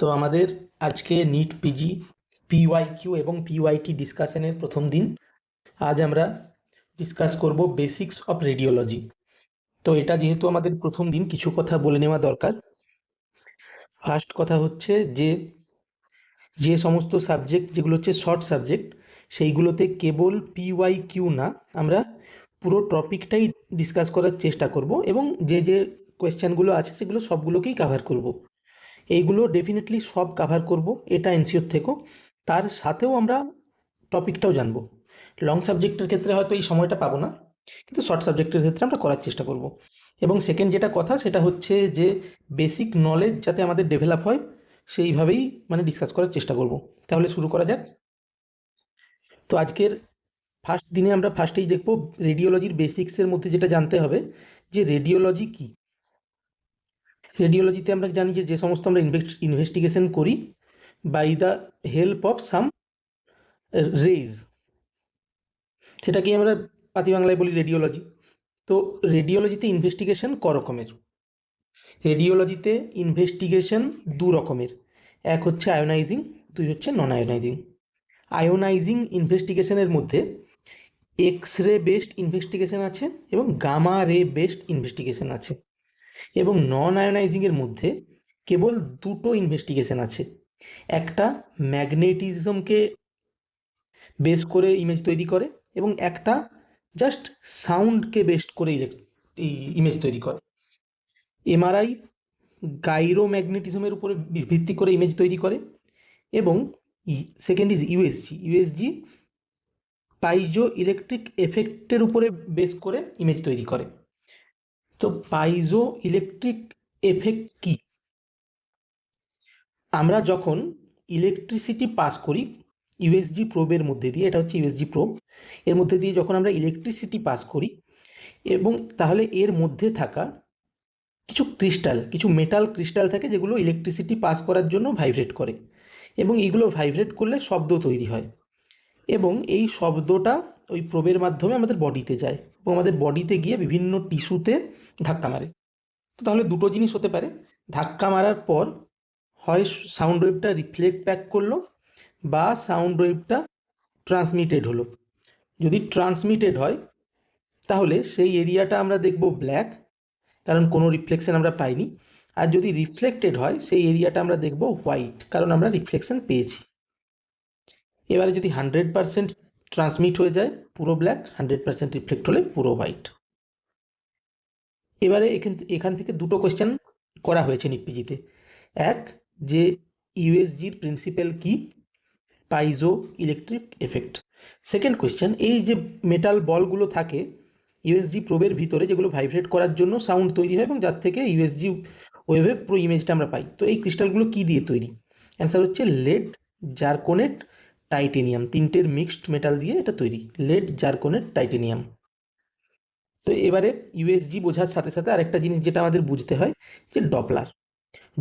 তো আমাদের আজকে নিট পিজি পিওয়াইকিউ এবং পিওয়াইটি ডিসকাশনের প্রথম দিন। আজ আমরা ডিসকাস করব বেসিক্স অফ রেডিওলজি। তো এটা যেহেতু আমাদের প্রথম দিন, কিছু কথা বলে নেওয়া দরকার। ফার্স্ট কথা হচ্ছে যে সমস্ত সাবজেক্ট যেগুলো হচ্ছে শর্ট সাবজেক্ট, সেইগুলোতে কেবল পিওয়াইকিউ না, আমরা পুরো টপিকটাই ডিসকাস করার চেষ্টা করব এবং যে কোয়েশ্চেনগুলো আছে সেগুলো সবগুলোকেই কাভার করব। এইগুলো ডেফিনেটলি সব কাভার করব, এটা এনসিওর থেকেও। তার সাথেও আমরা টপিকটাও জানবো। লং সাবজেক্টের ক্ষেত্রে হয়তো এই সময়টা পাবো না, কিন্তু শর্ট সাবজেক্টের ক্ষেত্রে আমরা করার চেষ্টা করব। এবং সেকেন্ড যেটা কথা সেটা হচ্ছে যে বেসিক নলেজ যাতে আমাদের ডেভেলপ হয় সেইভাবেই ডিসকাস করার চেষ্টা করব। তাহলে শুরু করা যাক। তো আজকের ফার্স্ট দিনে আমরা ফার্স্টেই দেখব রেডিওলজির বেসিক্সের মধ্যে যেটা জানতে হবে যে রেডিওলজি কি। রেডিওলজিতে আমরা জানি যে সমস্ত আমরা ইনভেস্টিগেশন করি by the help of some rays, সেটাকেই আমরা পাতি বাংলায় বলি রেডিওলজি। তো রেডিওলজিতে ইনভেস্টিগেশন ক রকমের? রেডিওলজিতে ইনভেস্টিগেশন দু রকমের, এক হচ্ছে আয়োনাইজিং, দুই হচ্ছে নন আয়োনাইজিং। আয়োনাইজিং ইনভেস্টিগেশনের মধ্যে এক্স রে বেসড ইনভেস্টিগেশন আছে এবং গামা রে বেসড ইনভেস্টিগেশন আছে। এবং নন আয়োনাইজিংয়ের মধ্যে কেবল দুটো ইনভেস্টিগেশন আছে, একটা ম্যাগনেটিজমকে বেস করে ইমেজ তৈরি করে এবং একটা জাস্ট সাউন্ডকে বেস করে ইমেজ তৈরি করে। এমআরআই গাইরোম্যাগনেটিজমের উপরে ভিত্তি করে ইমেজ তৈরি করে এবং second is USG piezoelectric এফেক্টের উপরে বেস করে ইমেজ তৈরি করে। তো পাইজো ইলেকট্রিক এফেক্ট কি? আমরা যখন ইলেকট্রিসিটি পাস করি ইউএসজি প্রোবের মধ্যে দিয়ে, এটা হচ্ছে ইউএসজি প্রোব, এর মধ্যে দিয়ে যখন আমরা ইলেকট্রিসিটি পাস করি এবং তাহলে এর মধ্যে থাকা কিছু ক্রিস্টাল, কিছু মেটাল ক্রিস্টাল থাকে যেগুলো ইলেকট্রিসিটি পাস করার জন্য ভাইব্রেট করে এবং এইগুলো ভাইব্রেট করলে শব্দ তৈরি হয় এবং এই শব্দটা ওই প্রোবের মাধ্যমে আমাদের বডিতে যায় এবং আমাদের বডিতে গিয়ে বিভিন্ন টিস্যুতে ধাক্কা মারে। তো তাহলে দুটো জিনিস হতে পারে, ধাক্কা মারার পর হয় সাউন্ড ওয়েভটা রিফ্লেক্ট ব্যাক করলো বা সাউন্ড ওয়েভটা ট্রান্সমিটেড হলো। যদি ট্রান্সমিটেড হয় তাহলে সেই এরিয়াটা আমরা দেখব ব্ল্যাক, কারণ কোনো রিফ্লেকশন আমরা পাইনি। আর যদি রিফ্লেক্টেড হয় সেই এরিয়াটা আমরা দেখব হোয়াইট, কারণ আমরা রিফ্লেকশন পেয়েছি। এবারে যদি 100% ট্রান্সমিট হয়ে যায় পুরো ব্ল্যাক, 100% রিফ্লেক্ট হলে পুরো হোয়াইট। এবারে এখান থেকে দুটো কোয়েশ্চেন করা হয়েছে নিটপিজিতে। এক, যে ইউএসজির প্রিন্সিপাল কি, piezo electric effect. Second question, এই যে মেটাল বলগুলো থাকে ইউএসজি প্রোবের ভিতরে যেগুলো ভাইব্রেট করার জন্য সাউন্ড তৈরি হয় এবং যার থেকে ইউএসজি ওয়েভে পুরো ইমেজটা আমরা পাই, তো এই ক্রিস্টালগুলো কি দিয়ে তৈরি? অ্যান্সার হচ্ছে লেড, জারকোনেট, টাইটেনিয়াম, তিনটের মিক্সড মেটাল দিয়ে এটা তৈরি, লেড, জারকোনেট, টাইটেনিয়াম। তো এবারে ইউএসজি বোঝার সাথে সাথে আরেকটা জিনিস যেটা আমাদের বুঝতে হয় যে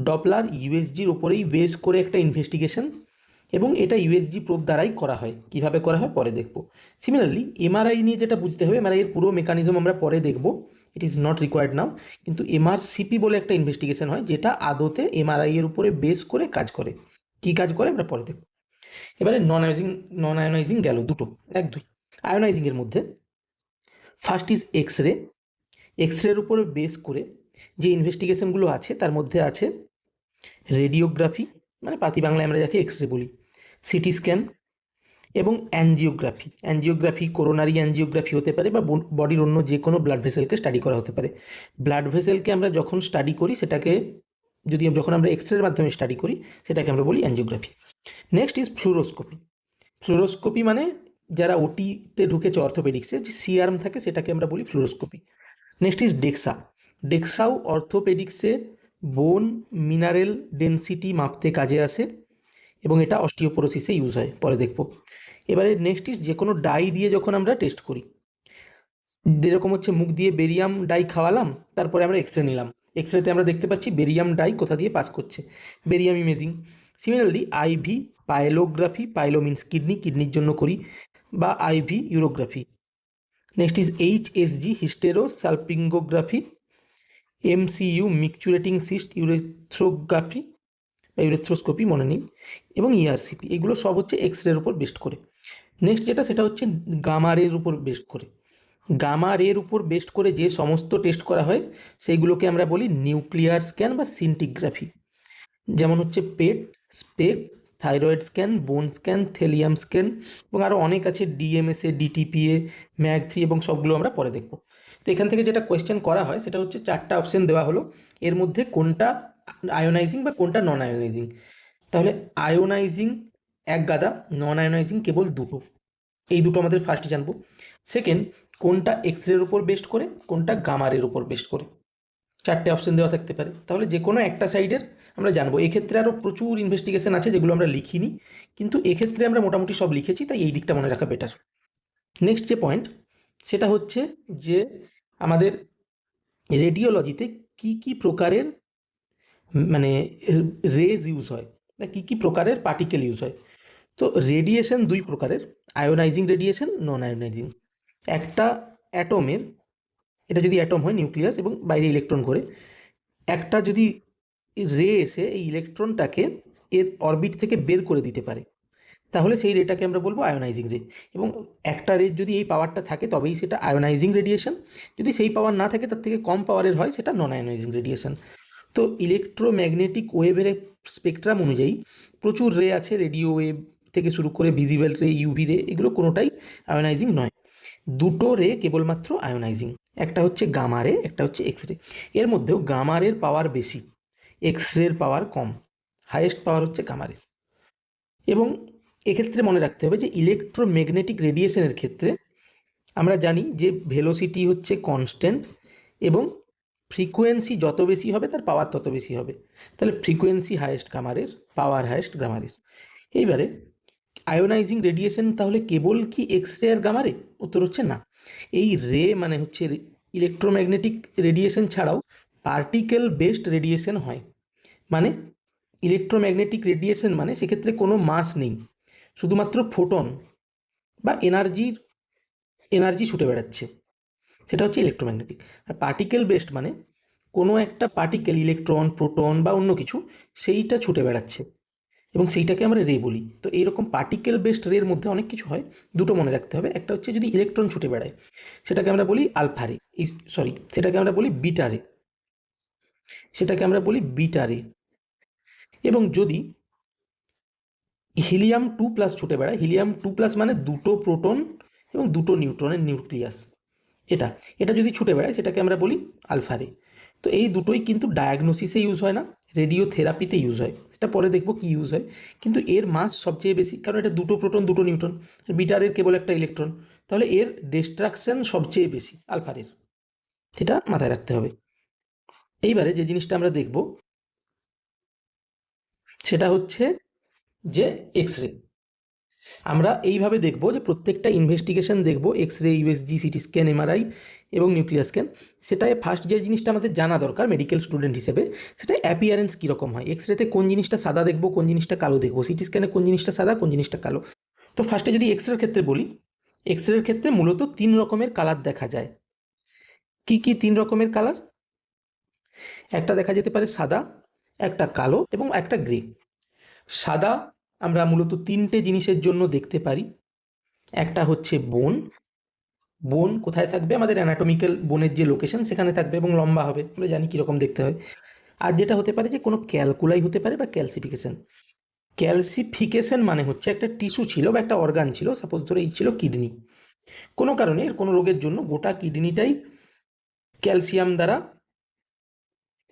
ডপলার ইউএসজির ওপরেই বেস করে একটা ইনভেস্টিগেশন এবং এটা ইউএসজি প্রোব দ্বারাই করা হয়। কিভাবে করা হয় পরে দেখব। সিমিলারলি এমআরআই নিয়ে যেটা বুঝতে হবে, এমআরআই এর পুরো মেকানিজম আমরা পরে দেখব, ইট ইজ নট রিকোয়ার্ড নাও। কিন্তু এমআরসিপি বলে একটা ইনভেস্টিগেশন হয় যেটা আদতে এমআরআই এর উপরে বেস করে কাজ করে। কি কাজ করে আমরা পরে দেখব। এবারে নন আয়োনাইজিং গেল দুটো, এক দুই। আয়োনাইজিংয়ের মধ্যে first is X ray. X রের উপরে বেস করে যে ইনভেস্টিগেশনগুলো আছে তার মধ্যে আছে রেডিওগ্রাফি, মানে পাতি বাংলায় আমরা যাকে এক্স রে বলি, সিটি স্ক্যান এবং অ্যাঞ্জিওগ্রাফি করোনারি অ্যাঞ্জিওগ্রাফি হতে পারে বা বডির অন্য যে কোনো ব্লাড ভেসেলকে স্টাডি করা হতে পারে। ব্লাড ভেসেলকে আমরা যখন স্টাডি করি সেটাকে যখন আমরা এক্স রের মাধ্যমে স্টাডি করি সেটাকে আমরা বলি অ্যাঞ্জিওগ্রাফি। নেক্সট ইজ ফ্লুরোস্কোপি মানে যারা ওটিতে ঢুকেছে অর্থোপেডিক্সে যে সিআরএম থাকে সেটাকে আমরা বলি ফ্লুরোস্কোপি। নেক্সট ইজ ডেক্সাও অর্থোপেডিক্সে বোন মিনারেল ডেন্সিটি মাপতে কাজে আসে এবং এটা অস্টিওপোরোসিসে ইউজ হয়, পরে দেখব। এবারে নেক্সট ইজ যে কোনো ডাই দিয়ে যখন আমরা টেস্ট করি, যেরকম হচ্ছে মুখ দিয়ে বেরিয়াম ডাই খাওয়ালাম, তারপরে আমরা এক্স রে নিলাম, এক্স রেতে আমরা দেখতে পাচ্ছি বেরিয়াম ডাই কোথা দিয়ে পাস করছে, barium imaging. Similarly IV pyelography, pyelo means কিডনির জন্য করি, বা IV urography. Next is HSG hysterosalpingography, MCU micturating cystourethrography, urethroscopy মনে নেই, এবং ইআরসিপি, এগুলো সব হচ্ছে এক্স রের উপর বেস্ট করে। নেক্সট যেটা, সেটা হচ্ছে গামা রের উপর বেস্ট করে। গামা রের উপর বেস্ট করে যে সমস্ত টেস্ট করা হয় সেইগুলোকে আমরা বলি নিউক্লিয়ার স্ক্যান বা সিন্টিগ্রাফি। যেমন হচ্ছে পেট, স্পেক, থাইরয়েড স্ক্যান, বোন স্ক্যান, থেলিয়াম স্ক্যান, এবং আরও অনেক আছে, ডিএমএসএ, ডিটিপিএ, ম্যাগ3, এবং সবগুলো আমরা পরে দেখব। তো এখান থেকে যেটা কোয়েশ্চেন করা হয় সেটা হচ্ছে 4টা অপশন দেওয়া হলো, এর মধ্যে কোনটা আয়োনাইজিং বা কোনটা নন আয়োনাইজিং। তাহলে আয়োনাইজিং এক গাদা, নন আয়োনাইজিং কেবল দুটো, এই দুটো আমাদের ফার্স্ট জানবো। সেকেন্ড, কোনটা এক্স রের উপর বেস্ট করে, কোনটা গামারের উপর বেস্ট করে। 4টে অপশন দেওয়া থাকতে পারে, তাহলে যে কোনো একটা সাইডের আমরা জানবো। এক্ষেত্রে আরও প্রচুর ইনভেস্টিগেশন আছে যেগুলো আমরা লিখিনি, কিন্তু এক্ষেত্রে আমরা মোটামুটি সব লিখেছি, তাই এই দিকটা মনে রাখা বেটার। নেক্সট যে পয়েন্ট, সেটা হচ্ছে যে আমাদের রেডিওলজিতে কি কি প্রকারের মানে রেজ ইউজ হয়, বা কী কী প্রকারের পার্টিকেল ইউজ হয়। তো রেডিয়েশন দুই প্রকারের, আয়োনাইজিং রেডিয়েশন, নন আয়োনাইজিং। একটা অ্যাটমের, এটা যদি অ্যাটম হয় নিউক্লিয়াস এবং বাইরে ইলেকট্রন করে, একটা যদি রে এসে এই ইলেকট্রনটাকে এর অরবিট থেকে বের করে দিতে পারে, তাহলে সেই রেটাকে আমরা বলবো আয়োনাইজিং রে। এবং একটা রে যদি এই পাওয়ারটা থাকে তবেই সেটা আয়োনাইজিং রেডিয়েশন, যদি সেই পাওয়ার না থাকে, তার থেকে কম পাওয়ারের হয়, সেটা নন আয়োনাইজিং রেডিয়েশন। তো ইলেকট্রোম্যাগনেটিক ওয়েভের স্পেকট্রাম অনুযায়ী প্রচুর রে আছে, রেডিও ওয়েভ থেকে শুরু করে ভিজিবল রে, ইউভি রে, এগুলো কোনোটাই আয়োনাইজিং নয়। দুটো রে কেবলমাত্র আয়োনাইজিং, একটা হচ্ছে গামা রে, একটা হচ্ছে এক্স রে। এর মধ্যেও গামা রের পাওয়ার বেশি, এক্স রের পাওয়ার কম, হাইয়েস্ট পাওয়ার হচ্ছে গামা রে। এবং এক্ষেত্রে মনে রাখতে হবে যে ইলেকট্রোম্যাগনেটিক রেডিয়েশনের ক্ষেত্রে আমরা জানি যে ভেলোসিটি হচ্ছে কনস্ট্যান্ট, এবং ফ্রিকোয়েন্সি যত বেশি হবে তার পাওয়ার তত বেশি হবে। তাহলে ফ্রিকোয়েন্সি হাইয়েস্ট গামারের, পাওয়ার হাইয়েস্ট গামারের। এইবারে আয়োনাইজিং রেডিয়েশন তাহলে কেবল কি এক্স রে আর গামা রে? উত্তর হচ্ছে না। এই রে মানে হচ্ছে ইলেকট্রোম্যাগনেটিক রেডিয়েশন ছাড়াও পার্টিকেল বেসড রেডিয়েশন হয়। মানে ইলেকট্রোম্যাগনেটিক রেডিয়েশন মানে সেক্ষেত্রে কোনো মাস নেই, শুধুমাত্র ফোটন বা এনার্জি ছুটে বেড়াচ্ছে, সেটা হচ্ছে ইলেকট্রোম্যাগনেটিক। আর পার্টিকেল বেসড মানে কোনো একটা পার্টিকেল, ইলেকট্রন, প্রোটন বা অন্য কিছু, সেইটা ছুটে বেড়াচ্ছে, এবং সেইটাকে আমরা রে বলি। তো এইরকম পার্টিকেল বেসড রের মধ্যে অনেক কিছু হয়, দুটো মনে রাখতে হবে। একটা হচ্ছে যদি ইলেকট্রন ছুটে বেড়ায়, সেটাকে আমরা বলি আলফা রে, সেটাকে আমরা বলি বিটা রে, এবং যদি হিলিয়াম 2+ ছুটে বেড়ায়, হিলিয়াম 2+ মানে দুটো প্রোটন এবং দুটো নিউট্রনের নিউক্লিয়াস, এটা এটা যদি ছুটে বেড়ায়, সেটাকে আমরা বলি আলফা রে। তো এই দুটোই কিন্তু ডায়াগনোসিসে ইউজ হয় না, রেডিও থেরাপিতে ইউজ হয়, সেটা পরে দেখবো কি ইউজ হয়। কিন্তু এর মাস সবচেয়ে বেশি, কারণ এটা দুটো প্রোটন দুটো নিউট্রন, বিটারের কেবল একটা ইলেকট্রন, তাহলে এর ডিস্ট্রাকশন সবচেয়ে বেশি আলফারের, সেটা মাথায় রাখতে হবে। এইবারে যে জিনিসটা আমরা দেখব সেটা হচ্ছে যে এক্স রে। আমরা এইভাবে দেখব যে প্রত্যেকটা ইনভেস্টিগেশন দেখব, X ray, USG, CT scan, MRI এবং নিউক্লিয়ার স্ক্যান। সেটাই ফার্স্ট যে জিনিসটা আমাদের জানা দরকার মেডিকেল স্টুডেন্ট হিসেবে, সেটা অ্যাপিয়ারেন্স কীরকম হয়। এক্স রেতে কোন জিনিসটা সাদা দেখব, কোন জিনিসটা কালো দেখব, সিটি স্ক্যানে কোন জিনিসটা সাদা, কোন জিনিসটা কালো। তো ফার্স্টে যদি এক্স রের ক্ষেত্রে বলি, এক্স রের ক্ষেত্রে মূলত 3 রকমের কালার দেখা যায়। কি কি 3 রকমের কালার? একটা দেখা যেতে পারে সাদা, একটা কালো এবং একটা গ্রে। সাদা আমরা মূলত 3টে জিনিসের জন্য দেখতে পারি। একটা হচ্ছে বোন, বোন কোথায় থাকবে, আমাদের অ্যানাটমিক্যাল বোনের যে লোকেশন সেখানে থাকবে এবং লম্বা হবে, আমরা জানি কীরকম দেখতে হয়। আর যেটা হতে পারে যে কোনো ক্যালকুলাই হতে পারে বা ক্যালসিফিকেশন। ক্যালসিফিকেশন মানে হচ্ছে একটা টিস্যু ছিল বা একটা অর্গান ছিল, সাপোজ ধরে এই ছিল কিডনি, কোনো কারণে কোনো রোগের জন্য গোটা কিডনিটাই ক্যালসিয়াম দ্বারা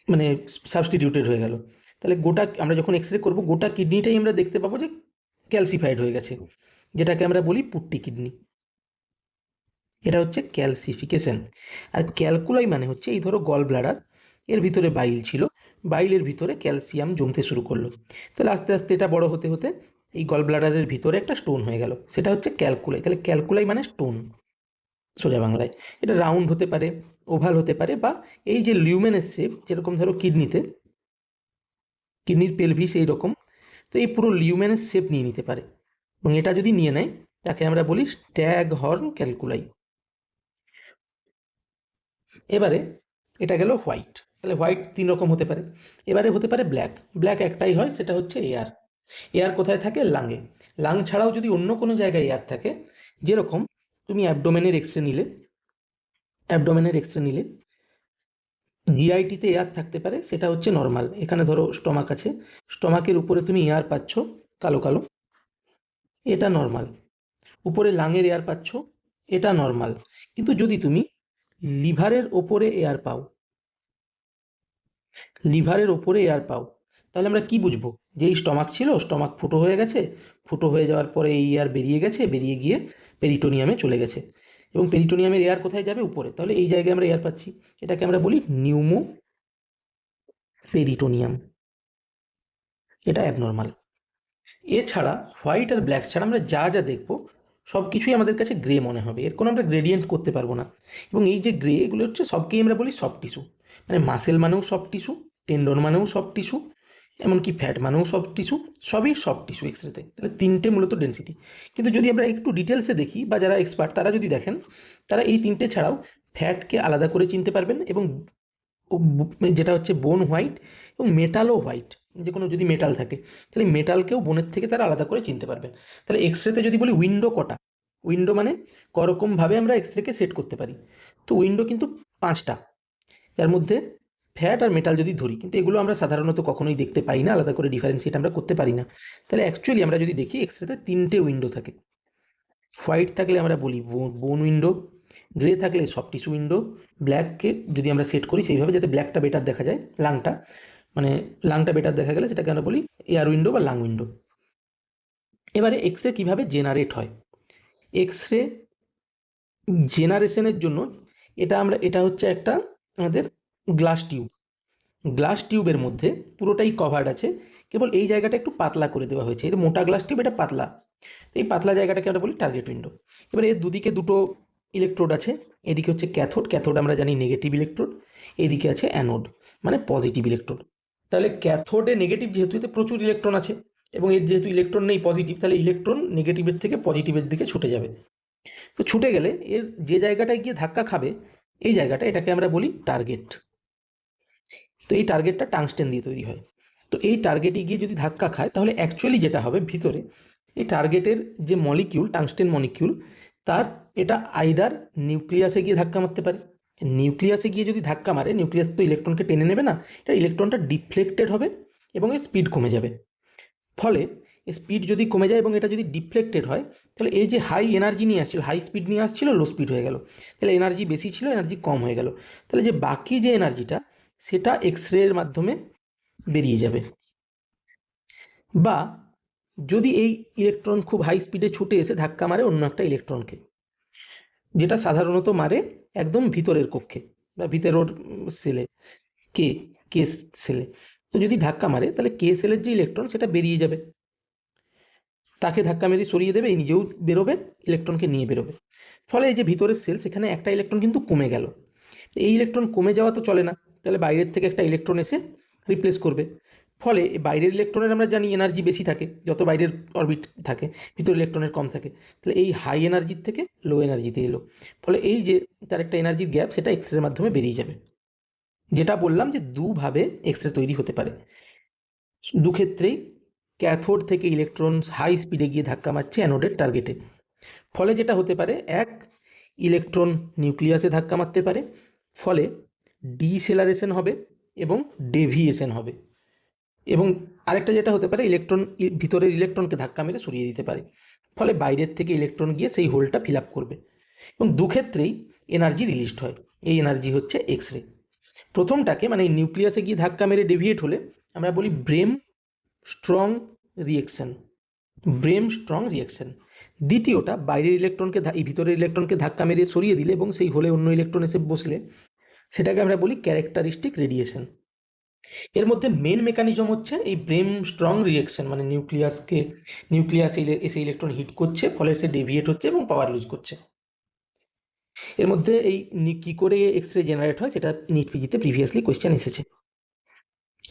মানে সাবস্টিটিউটেড হয়ে গেল। তাহলে গোটা, আমরা যখন এক্স রে করবো, গোটা কিডনিটাই আমরা দেখতে পাবো যে ক্যালসিফাইড হয়ে গেছে, যেটাকে আমরা বলি পুট্টি কিডনি। এটা হচ্ছে ক্যালসিফিকেশন। আর ক্যালকুলাই মানে হচ্ছে, এই ধরো গল ব্লাডার, এর ভিতরে বাইল ছিল, বাইলের ভিতরে ক্যালসিয়াম জমতে শুরু করলো, তাহলে আস্তে আস্তে এটা বড় হতে হতে এই গল ব্লাডারের ভিতরে একটা স্টোন হয়ে গেল, সেটা হচ্ছে ক্যালকুলাই। তাহলে ক্যালকুলাই মানে স্টোন সোজা বাংলায়। এটা রাউন্ড হতে পারে, ওভাল হতে পারে, বা এই যে লিউমেনের শেপ, যেরকম ধরো কিডনিতে, কিডনির পেলভিস এইরকম, তো এই পুরো লিউমেনের শেপ নিয়ে নিতে পারে, এবং এটা যদি নিয়ে নেয় তাকে আমরা বলি স্ট্যাগ হর্ন ক্যালকুলাই। এবারে এটা গেল হোয়াইট, তাহলে হোয়াইট 3 রকম হতে পারে। এবারে হতে পারে ব্ল্যাক। ব্ল্যাক একটাই হয়, সেটা হচ্ছে এয়ার। এয়ার কোথায় থাকে? লাঙে। লাং ছাড়াও যদি অন্য কোনো জায়গায় এয়ার থাকে, যেরকম তুমি অ্যাবডোমেনের এক্সরে নিলে, জিআইটিতে এয়ার থাকতে পারে, সেটা হচ্ছে নর্মাল। এখানে ধরো স্টমাক আছে, স্টমাকের উপরে তুমি এয়ার পাচ্ছ কালো কালো, এটা নর্মাল। উপরে লাঙের এয়ার পাচ্ছ, এটা নর্মাল। কিন্তু যদি তুমি লিভারের ওপরে এয়ার পাও, তাহলে আমরা কি বুঝবো? যে এই স্টমাক ছিল, স্টমাক ফুটো হয়ে গেছে, ফুটো হয়ে যাওয়ার পরে এই এয়ার বেরিয়ে গেছে, বেরিয়ে গিয়ে পেরিটোনিয়ামে চলে গেছে, এবং পেরিটোনিয়ামের এয়ার কোথায় যাবে? উপরে। তাহলে এই জায়গায় আমরা এয়ার পাচ্ছি, এটাকে আমরা বলি নিউমো পেরিটোনিয়াম, এটা অ্যাবনর্মাল। এছাড়া হোয়াইট আর ব্ল্যাক ছাড়া আমরা যা যা দেখবো সব কিছুই আমাদের কাছে গ্রে মনে হবে, এর কোনো আমরা গ্রেডিয়েন্ট করতে পারবো না। এবং এই যে গ্রে, এগুলো হচ্ছে সবকেই আমরা বলি সফট টিস্যু, মানে মাসেল মানেও সফট টিস্যু, টেন্ডন মানেও সফট টিস্যু, এমনকি ফ্যাট মানেও সফট টিস্যু, সবই সফট টিস্যু এক্সরেতে। তাহলে 3টে মূলত ডেন্সিটি। কিন্তু যদি আমরা একটু ডিটেলসে দেখি, বা যারা এক্সপার্ট তারা যদি দেখেন, তারা এই 3টে ছাড়াও ফ্যাটকে আলাদা করে চিনতে পারবেন, এবং যেটা হচ্ছে বোন হোয়াইট এবং মেটালও হোয়াইট, যে কোনো যদি মেটাল থাকে তাহলে মেটালকেও বোনের থেকে তারা আলাদা করে চিনতে পারবেন। তাহলে এক্সরেতে যদি বলি উইন্ডো কটা, উইন্ডো মানে করকমভাবে আমরা এক্সরেকে সেট করতে পারি, তো উইন্ডো কিন্তু 5টা, যার মধ্যে ফ্যাট আর মেটাল যদি ধরি, কিন্তু এগুলো আমরা সাধারণত কখনোই দেখতে পাই না, আলাদা করে ডিফারেন্সিয়েট আমরা করতে পারি না। তাহলে অ্যাকচুয়ালি আমরা যদি দেখি, এক্সরেতে 3টে উইন্ডো থাকে। হোয়াইট থাকলে আমরা বলি বোন উইন্ডো, গ্রে থাকলে সফট টিস্যু উইন্ডো, ব্ল্যাককে যদি আমরা সেট করি সেইভাবে যাতে ব্ল্যাকটা বেটার দেখা যায়, লাংটা বেটার দেখা গেলে সেটাকে আমরা বলি এয়ার উইন্ডো বা লাং উইন্ডো। এবারে এক্সরে কিভাবে জেনারেট হয়? এক্সরে জেনারেশনের জন্য এটা হচ্ছে একটা আমাদের গ্লাস টিউবের মধ্যে পুরোটাই কভার্ড আছে, কেবল এই জায়গাটা একটু পাতলা করে দেওয়া হয়েছে। এটা মোটা গ্লাস টিউব, এটা পাতলা, এই পাতলা জায়গাটাকে আমরা বলি টার্গেট উইন্ডো। এবার এর দুদিকে দুটো ইলেকট্রোড আছে, এদিকে হচ্ছে ক্যাথোড আমরা জানি নেগেটিভ ইলেকট্রোড, এদিকে আছে অ্যানোড মানে পজিটিভ ইলেকট্রোড। তাহলে ক্যাথোডে নেগেটিভ, যেহেতু এতে প্রচুর ইলেকট্রন আছে এবং এর যেহেতু ইলেকট্রন নেই পজিটিভ, তাহলে ইলেকট্রন নেগেটিভের থেকে পজিটিভের দিকে ছুটে যাবে। তো ছুটে গেলে এর যে জায়গাটায় গিয়ে ধাক্কা খাবে, এই জায়গাটা, এটাকে আমরা বলি টার্গেট। তো এই টার্গেটটা টাংস্টেন দিয়ে তৈরি হয়। তো এই টার্গেটে গিয়ে যদি ধাক্কা খায়, তাহলে অ্যাকচুয়ালি যেটা হবে ভিতরে, এই টার্গেটের যে মলিকিউল, টাংস্টেন মলিকিউল, তার এটা আইদার নিউক্লিয়াসে গিয়ে ধাক্কা মারতে পারে। নিউক্লিয়াসে গিয়ে যদি ধাক্কা মারে, নিউক্লিয়াস তো ইলেকট্রনকে টেনে নেবে না, এটা ইলেকট্রনটা ডিফ্লেক্টেড হবে এবং এর স্পিড কমে যাবে। ফলে স্পিড যদি কমে যায় এবং এটা যদি ডিফ্লেক্টেড হয়, তাহলে এই যে হাই এনার্জি নিয়ে আসছিল, হাই স্পিড নিয়ে আসছিল, লো স্পিড হয়ে গেল। তাহলে এনার্জি বেশি ছিল, এনার্জি কম হয়ে গেল। তাহলে যে বাকি যে এনার্জিটা, সেটা এক্সরের মাধ্যমে বেরিয়ে যাবে। বা যদি এই ইলেকট্রন খুব হাই স্পিডে ছুটে এসে ধাক্কা মারে অন্য একটা ইলেকট্রনকে, যেটা সাধারণত মারে একদম ভিতরের কক্ষে বা ভিতরের সেলে, কে সেলে, তো যদি ধাক্কা মারে, তাহলে কে সেলের যে ইলেকট্রন সেটা বেরিয়ে যাবে, তাকে ধাক্কা মেরে সরিয়ে দেবে, এই নিজেও বেরোবে, ইলেকট্রনকে নিয়ে বেরোবে। ফলে এই যে ভিতরের সেল, সেখানে একটা ইলেকট্রন কিন্তু কমে গেল। এই ইলেকট্রন কমে যাওয়া তো চলে না, তাহলে বাইরের থেকে একটা ইলেকট্রন এসে রিপ্লেস করবে। ফলে বাইরের ইলেকট্রনের আমরা জানি এনার্জি বেশি থাকে, যত বাইরের অরবিট থাকে, ভিতর ইলেকট্রনের কম থাকে। তাহলে এই হাই এনার্জির থেকে লো এনার্জিতে এলো, ফলে এই যে তার একটা এনার্জির গ্যাপ, সেটা এক্সরের মাধ্যমে বেরিয়ে যাবে। যেটা বললাম যে দুভাবে এক্সরে তৈরি হতে পারে, দুক্ষেত্রেই ক্যাথোড থেকে ইলেকট্রন হাই স্পিডে গিয়ে ধাক্কা মারছে অ্যানোডের টার্গেটে। ফলে যেটা হতে পারে, এক, ইলেকট্রন নিউক্লিয়াসে ধাক্কা মারতে পারে, ফলে ডিসেলারেশন হবে এবং ডেভিয়েশন হবে। এবং আরেকটা যেটা হতে পারে, ইলেকট্রন ভিতরের ইলেকট্রনকে ধাক্কা মেরে সরিয়ে দিতে পারে, ফলে বাইরের থেকে ইলেকট্রন গিয়ে সেই হোলটা ফিল আপ করবে। এবং দুক্ষেত্রেই এনার্জি রিলিজড হয়, এই এনার্জি হচ্ছে এক্সরে। প্রথমটাকে মানে নিউক্লিয়াসে গিয়ে ধাক্কা মেরে ডেভিয়েট হলে আমরা বলি ব্রেম স্ট্রং রিয়েকশন। দ্বিতীয়টা, বাইরের ইলেকট্রনকে এই ভিতরের ইলেকট্রনকে ধাক্কা মেরে সরিয়ে দিলে এবং সেই হোলে অন্য ইলেকট্রন এসে বসলে, সেটাকে আমরা বলি ক্যারেক্টারিস্টিক রেডিয়েশন। এর মধ্যে মেন মেকানিজম হচ্ছে এই ব্রেম স্ট্রং রিয়েকশন, মানে নিউক্লিয়াসে এসে ইলেকট্রন হিট করছে, ফলে সে ডেভিয়েট হচ্ছে এবং পাওয়ার লুজ করছে। এর মধ্যে এই কি করে এক্সরে জেনারেট হয়, সেটা নিট পিজিতে প্রিভিয়াসলি কোয়েশ্চেন এসেছে।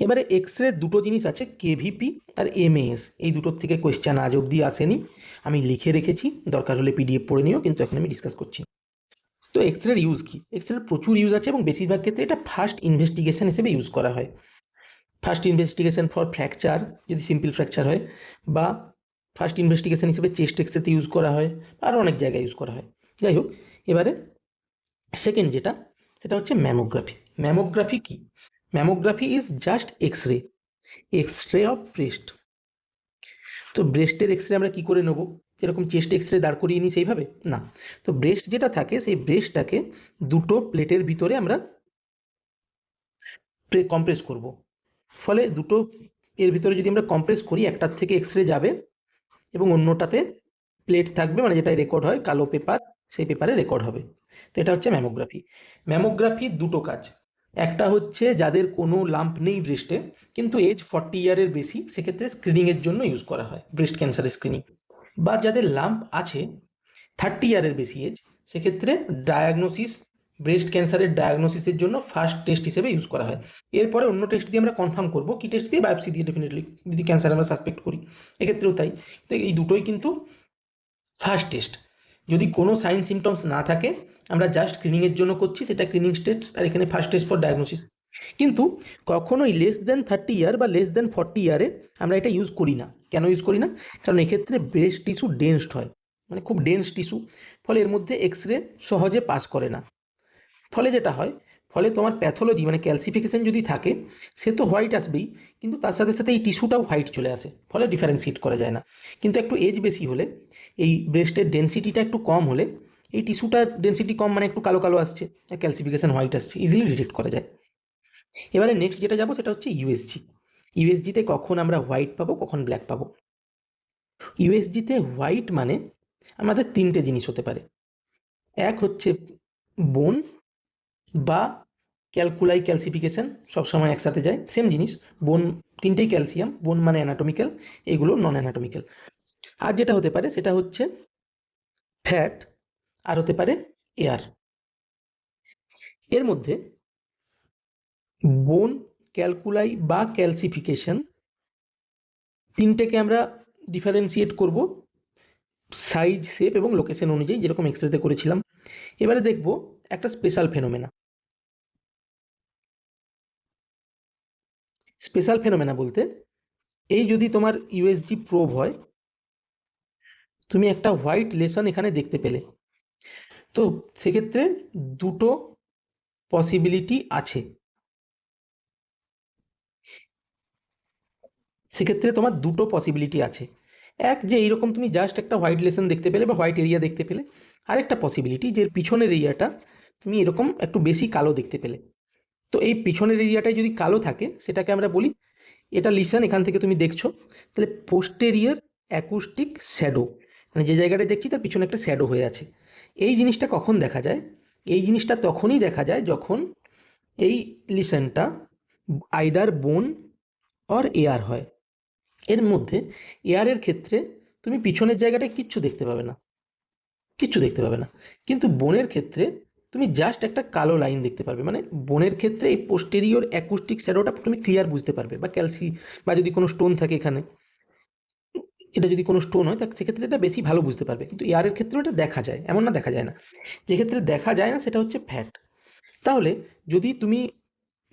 এবারে এক্সরে দুটো জিনিস আছে, কেভিপি আর এমএএস, এই দুটোর থেকে কোয়েশ্চেন আজ অবধি আসেনি, আমি লিখে রেখেছি, দরকার হলে পিডিএফ পড়ে নিও, কিন্তু এখন আমি ডিসকাস করছি। তো এক্সরের ইউজ কি? এক্সরের প্রচুর ইউজ আছে এবং বেশিরভাগ ক্ষেত্রে এটা ফার্স্ট ইনভেস্টিগেশন হিসেবে ইউজ করা হয়। ফার্স্ট ইনভেস্টিগেশন ফর ফ্র্যাকচার, যদি সিম্পল ফ্র্যাকচার হয়, বা ফার্স্ট ইনভেস্টিগেশন হিসেবে চেস্ট এক্সরেতে ইউজ করা হয়, আরও অনেক জায়গায় ইউজ করা হয়। যাই হোক, এবারে সেকেন্ড যেটা, সেটা হচ্ছে ম্যামোগ্রাফি। ম্যামোগ্রাফি কি? Mammography is just X-ray, X-ray of breast. তো ব্রেস্টের এক্সরে আমরা কি করে নেবো? যেরকম চেস্ট এক্সরে দাঁড় করিয়ে নিই সেইভাবে না। তো ব্রেস্ট যেটা থাকে, সেই ব্রেস্টটাকে দুটো প্লেটের ভিতরে আমরা কম্প্রেস করব। ফলে দুটো এর ভিতরে যদি আমরা কম্প্রেস করি, একটার থেকে এক্সরে যাবে এবং অন্যটাতে প্লেট থাকবে, মানে যেটা রেকর্ড হয় কালো পেপার, সেই পেপারে রেকর্ড হবে। তো এটা হচ্ছে ম্যামোগ্রাফি। ম্যামোগ্রাফির দুটো কাজ। একটা হচ্ছে যাদের কোনো লাম্প নেই ব্রেস্টে, কিন্তু এজ 40 ইয়ারের বেশি, সেক্ষেত্রে স্ক্রিনিংয়ের জন্য ইউজ করা হয়, ব্রেস্ট ক্যান্সারের স্ক্রিনিং। বা যাদের লাম্প আছে 30 ইয়ারের বেশি এজ, সেক্ষেত্রে ডায়াগনোসিস, ব্রেস্ট ক্যান্সারের ডায়াগনোসিসের জন্য ফার্স্ট টেস্ট হিসেবে ইউজ করা হয়। এরপরে অন্য টেস্ট দিয়ে আমরা কনফার্ম করবো, কি টেস্ট দিয়ে? বায়োপসি দিয়ে, ডেফিনেটলি, যদি ক্যান্সার আমরা সাসপেক্ট করি, এক্ষেত্রেও তাই। তো এই দুটোই কিন্তু ফার্স্ট টেস্ট। যদি কোনো সাইন সিমটমস না থাকে, আমরা জাস্ট স্ক্রিনিংয়ের জন্য করছি, সেটা স্ক্রিনিং স্টেজ, আর এখানে ফার্স্ট টেস্ট ফর ডায়াগনোসিস। কিন্তু কখনোই লেস দেন 30 ইয়ার বা লেস দেন 40 ইয়ারে আমরা এটা ইউজ করি না। কেন ইউজ করি না? কারণ এক্ষেত্রে ব্রেস্ট টিস্যু ডেন্সড হয়, মানে খুব ডেন্স টিস্যু, ফলে এর মধ্যে এক্সরে সহজে পাস করে না। ফলে যেটা হয়, ফলে তোমার প্যাথোলজি, মানে ক্যালসিফিকেশন যদি থাকে, সে তো হোয়াইট আসবেই, কিন্তু তার সাথে সাথে এই টিস্যুটাও হোয়াইট চলে আসে, ফলে ডিফারেন্সিয়েট করা যায় না। কিন্তু একটু এজ বেশি হলে, এই ব্রেস্টের ডেন্সিটিটা একটু কম হলে, এই টিস্যুটার ডেন্সিটি কম মানে একটু কালো কালো আসছে, ক্যালসিফিকেশন হোয়াইট আসছে, ইজিলি ডিটেক্ট করা যায়। এবারে নেক্সট যেটা যাবো, সেটা হচ্ছে ইউএসজি। ইউএসজিতে কখন আমরা হোয়াইট পাবো, কখন ব্ল্যাক পাবো? ইউএসজিতে হোয়াইট মানে আমাদের তিনটে জিনিস হতে পারে। এক হচ্ছে বোন বা ক্যালকুলাই, ক্যালসিফিকেশন সবসময় একসাথে যায়, সেম জিনিস। বোন, তিনটেই ক্যালসিয়াম, বোন মানে অ্যানাটমিক্যাল, এগুলো নন অ্যানাটমিক্যাল। আর যেটা হতে পারে সেটা হচ্ছে ফ্যাট, আর হতে পারে এয়ার। এর মধ্যে বোন, ক্যালকুলাই বা ক্যালসিফিকেশন, তিনটেকে আমরা ডিফারেন্সিয়েট করব সাইজ, শেপ এবং লোকেশন অনুযায়ী, যেরকম এক্সরেতে করেছিলাম। এবারে দেখব একটা স্পেশাল ফেনোমেনা। স্পেশাল ফেনোমেনা বলতে, এই যদি তোমার ইউএসজি প্রোব হয়, তুমি একটা হোয়াইট লেশন এখানে দেখতে পেলে, তো সেক্ষেত্রে দুটো পসিবিলিটি আছে। সেক্ষেত্রে তোমার দুটো পসিবিলিটি আছে। এক, যে এইরকম তুমি জাস্ট একটা হোয়াইট লেশন দেখতে পেলে বা হোয়াইট এরিয়া দেখতে পেলে। আরেকটা পসিবিলিটি, যে পিছনের এরিয়াটা তুমি এরকম একটু বেশি কালো দেখতে পেলে। তো এই পিছনের এরিয়াটায় যদি কালো থাকে, সেটাকে আমরা বলি, এটা লিসন, এখান থেকে তুমি দেখছো, তাহলে পোস্টেরিয়ার অ্যাকুস্টিক শ্যাডো, মানে যে জায়গাটায় দেখছি তার পিছনে একটা শ্যাডো হয়ে আছে। এই জিনিসটা কখন দেখা যায়? এই জিনিসটা তখনই দেখা যায় যখন এই লিসনটা আইদার বোন অর এয়ার হয়। এর মধ্যে এয়ারের ক্ষেত্রে তুমি পিছনের জায়গাটায় কিচ্ছু দেখতে পাবে না, কিচ্ছু দেখতে পাবে না। কিন্তু বোনের ক্ষেত্রে তুমি জাস্ট একটা কালো লাইন দেখতে পারবে। মানে বোনের ক্ষেত্রে এই পোস্টেরিয়র অ্যাকুস্টিক শ্যাডোটা তুমি ক্লিয়ার বুঝতে পারবে, বা ক্যালসি, বা যদি কোনো স্টোন থাকে এখানে, এটা যদি কোনো স্টোন হয়, তা সেক্ষেত্রে এটা বেশি ভালো বুঝতে পারবে। কিন্তু এয়ারের ক্ষেত্রেও এটা দেখা যায়, এমন না দেখা যায় না। যে ক্ষেত্রে দেখা যায় না, সেটা হচ্ছে ফ্যাট। তাহলে যদি তুমি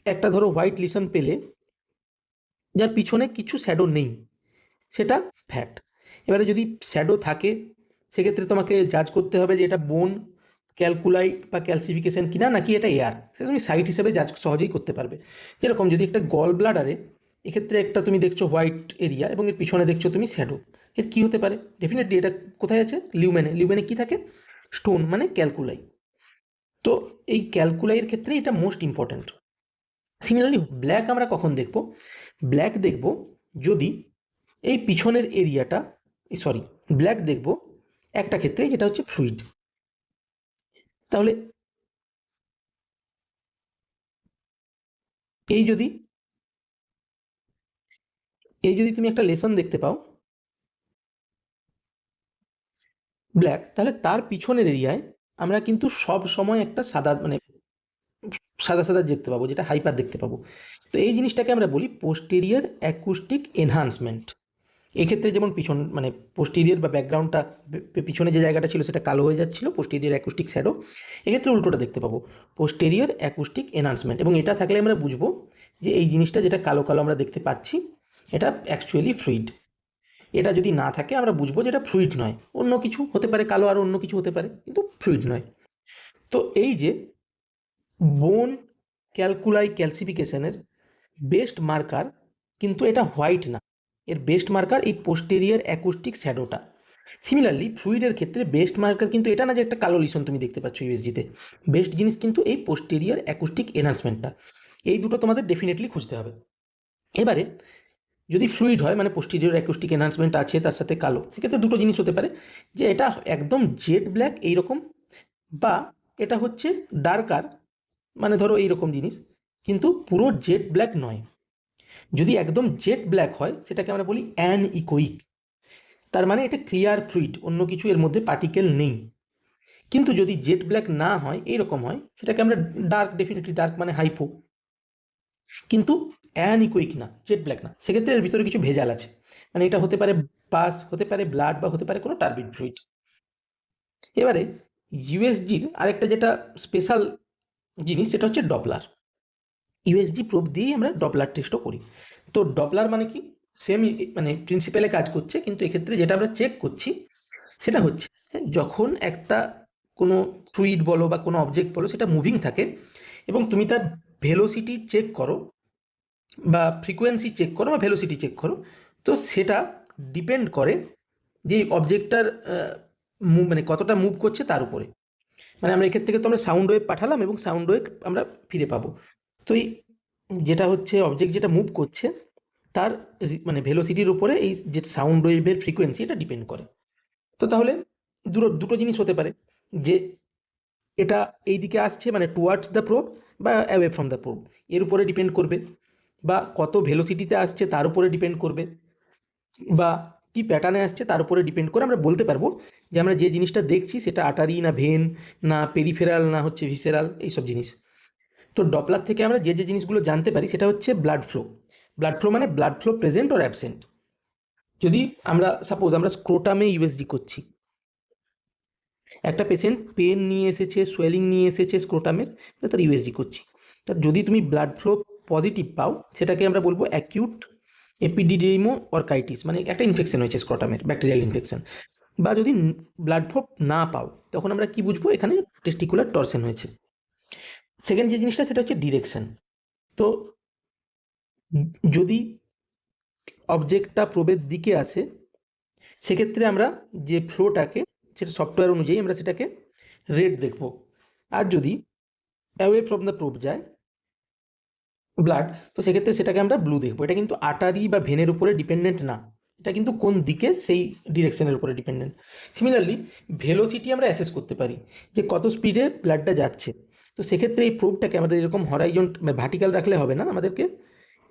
একটা ধরো হোয়াইট লিসন পেলে, যার পিছনে কিছু শ্যাডো নেই, সেটা ফ্যাট। এবারে যদি শ্যাডো থাকে, সেক্ষেত্রে তোমাকে জাজ করতে হবে যে এটা বোন, ক্যালকুলাইট বা ক্যালসিফিকেশন কিনা, নাকি এটা এয়ার। সেটা তুমি সাইট হিসেবে জাজ সহজেই করতে পারবে। যেরকম যদি একটা গল ব্লাডারে, এক্ষেত্রে একটা তুমি দেখছো হোয়াইট এরিয়া এবং এর পিছনে দেখছো তুমি শ্যাডো, এর কী হতে পারে? ডেফিনেটলি এটা কোথায় আছে? লিউমেনে। লিউমেনে কী থাকে? স্টোন, মানে ক্যালকুলাই। তো এই ক্যালকুলাইয়ের ক্ষেত্রে এটা মোস্ট ইম্পর্ট্যান্ট। সিমিলারলি ব্ল্যাক আমরা কখন দেখব? ব্ল্যাক দেখব যদি এই পিছনের এরিয়াটা, সরি, ব্ল্যাক দেখব একটা ক্ষেত্রে, যেটা হচ্ছে ফ্লুইড। তাহলে এই যদি তুমি একটা লেসন দেখতে পাও ব্ল্যাক, তাহলে তার পিছনের এরিয়ায় আমরা কিন্তু সব সময় একটা সাদা, মানে সাদা সাদা দেখতে পাবো, যেটা হাইপার দেখতে পাবো। তো এই জিনিসটাকে আমরা বলি পোস্টেরিয়র অ্যাকুস্টিক এনহান্সমেন্ট। এক্ষেত্রে যেমন পিছন মানে পোস্টেরিয়র বা ব্যাকগ্রাউন্ডটা পিছনে যে জায়গাটা ছিল সেটা কালো হয়ে যাচ্ছিল, পোস্টেরিয়র অ্যাকুস্টিক শ্যাডো। এক্ষেত্রে উল্টোটা দেখতে পাবো, পোস্টেরিয়র অ্যাকুস্টিক এনহান্সমেন্ট। এবং এটা থাকলে আমরা বুঝবো যে এই জিনিসটা যেটা কালো কালো আমরা দেখতে পাচ্ছি এটা অ্যাকচুয়ালি ফ্লুইড। এটা যদি না থাকে আমরা বুঝবো যে এটা ফ্লুইড নয়, অন্য কিছু হতে পারে, কালো আর অন্য কিছু হতে পারে, কিন্তু ফ্লুইড নয়। তো এই যে বোন ক্যালকুলাই ক্যালসিফিকেশনের বেস্ট মার্কার কিন্তু এটা হোয়াইট না, এর বেস্ট মার্কার এই পোস্টেরিয়র অ্যাকুস্টিক শ্যাডোটা। সিমিলারলি ফ্লুইডের ক্ষেত্রে বেস্ট মার্কার কিন্তু এটা না যে একটা কালো লিশন তুমি দেখতে পাচ্ছ ইউএসজিতে, বেস্ট জিনিস কিন্তু এই পোস্টেরিয়র অ্যাকুস্টিক এনহান্সমেন্টটা। এই দুটো তোমাদের ডেফিনেটলি খুঁজতে হবে। এবারে যদি ফ্লুইড হয় মানে পোস্টেরিয়র অ্যাকুস্টিক এনহান্সমেন্ট আছে তার সাথে কালো, সেক্ষেত্রে দুটো জিনিস হতে পারে, যে এটা একদম জেড ব্ল্যাক এইরকম, বা এটা হচ্ছে ডার্কার, মানে ধরো এইরকম জিনিস, কিন্তু পুরো জেড ব্ল্যাক নয়। যদি একদম জেড ব্ল্যাক হয় সেটাকে আমরা বলি অ্যানইকোইক, তার মানে এটা ক্লিয়ার ফ্লুইড, অন্য কিছু এর মধ্যে পার্টিকেল নেই। কিন্তু যদি জেড ব্ল্যাক না হয়, এইরকম হয়, সেটাকে আমরা ডার্ক, ডেফিনেটলি ডার্ক মানে হাইপো, কিন্তু অ্যানইকোইক না, জেড ব্ল্যাক না, সেক্ষেত্রে এর ভিতরে কিছু ভেজাল আছে, মানে এটা হতে পারে পাস, হতে পারে ব্লাড, বা হতে পারে কোনো টার্বিড ফ্লুইড। এবারে ইউএসজির আরেকটা যেটা স্পেশাল জিনিস সেটা হচ্ছে ডপলার। ইউএসজি প্রোব দিয়েই আমরা ডপলার টেস্টও করি। তো ডপলার মানে কি, সেম মানে প্রিন্সিপালে কাজ করছে, কিন্তু এক্ষেত্রে যেটা আমরা চেক করছি সেটা হচ্ছে যখন একটা কোনো ফ্লুইড বলো বা কোনো অবজেক্ট বলো সেটা মুভিং থাকে এবং তুমি তার ভেলোসিটি চেক করো বা ফ্রিকোয়েন্সি চেক করো বা ভেলোসিটি চেক করো, তো সেটা ডিপেন্ড করে যে অবজেক্টটার মানে কতটা মুভ করছে তার উপরে। মানে আমরা এক্ষেত্রে থেকে তো আমরা সাউন্ড ওয়েভ পাঠালাম এবং সাউন্ড ওয়েভ আমরা ফিরে পাবো। তো এই যেটা হচ্ছে অবজেক্ট যেটা মুভ করছে তার মানে ভেলোসিটির উপরে এই যে সাউন্ড ওয়েভের ফ্রিকোয়েন্সি এটা ডিপেন্ড করে। তো তাহলে দুটো জিনিস হতে পারে, যে এটা এই দিকে আসছে মানে টুয়ার্ডস দ্য প্রোব বা অ্যাওয়ে ফ্রম দ্য প্রোব, এর উপরে ডিপেন্ড করবে, বা কত ভেলোসিটিতে আসছে তার উপরে ডিপেন্ড করবে, বা কি প্যাটার্নে আসছে তার উপরে ডিপেন্ড করে আমরা বলতে পারবো যে আমরা যে জিনিসটা দেখছি সেটা আটারি না ভেন না পেরিফেরাল না হচ্ছে ভিসেরাল, এইসব জিনিস। তো ডপলার থেকে আমরা যে যে জিনিসগুলো জানতে পারি সেটা হচ্ছে ব্লাড ফ্লো। ব্লাড ফ্লো মানে blood flow present or absent. যদি আমরা সাপোজ আমরা স্ক্রোটামে ইউএসজি করছি, একটা পেশেন্ট পেন নিয়ে এসেছে, সোয়েলিং নিয়ে এসেছে স্ক্রোটামের, তার ইউএসজি করছি, তা যদি তুমি ব্লাড ফ্লো পজিটিভ পাও সেটাকে আমরা বলবো অ্যাকিউট এপিডিডিমো অর্কাইটিস, মানে একটা ইনফেকশন হয়েছে স্ক্রোটামের, ব্যাকটেরিয়াল ইনফেকশন। বা যদি ব্লাড ফ্লো না পাও তখন আমরা কি বুঝবো, এখানে টেস্টিকুলার টর্সন হয়েছে। সেকেন্ড যে জিনিসটা সেটা হচ্ছে ডিরেকশন। তো যদি অবজেক্টটা প্রবের দিকে আসে সেক্ষেত্রে আমরা যে ফ্লোটাকে, সেটা সফটওয়্যার অনুযায়ী আমরা সেটাকে রেড দেখব। আর যদি অ্যাওয়ে ফ্রম দ্য প্রোব যায় ব্লাড, তো সেক্ষেত্রে সেটাকে আমরা ব্লু দেখবো। এটা কিন্তু আটারি বা ভেনের উপরে ডিপেন্ডেন্ট না, এটা কিন্তু কোন দিকে সেই ডিরেকশনের উপরে ডিপেন্ডেন্ট। সিমিলারলি ভেলোসিটি আমরা অ্যাসেস করতে পারি যে কত স্পিডে ব্লাডটা যাচ্ছে। তো সেক্ষেত্রে এই প্রোবটাকে আমাদের এরকম হরাইজন ভার্টিক্যাল রাখলে হবে না, আমাদেরকে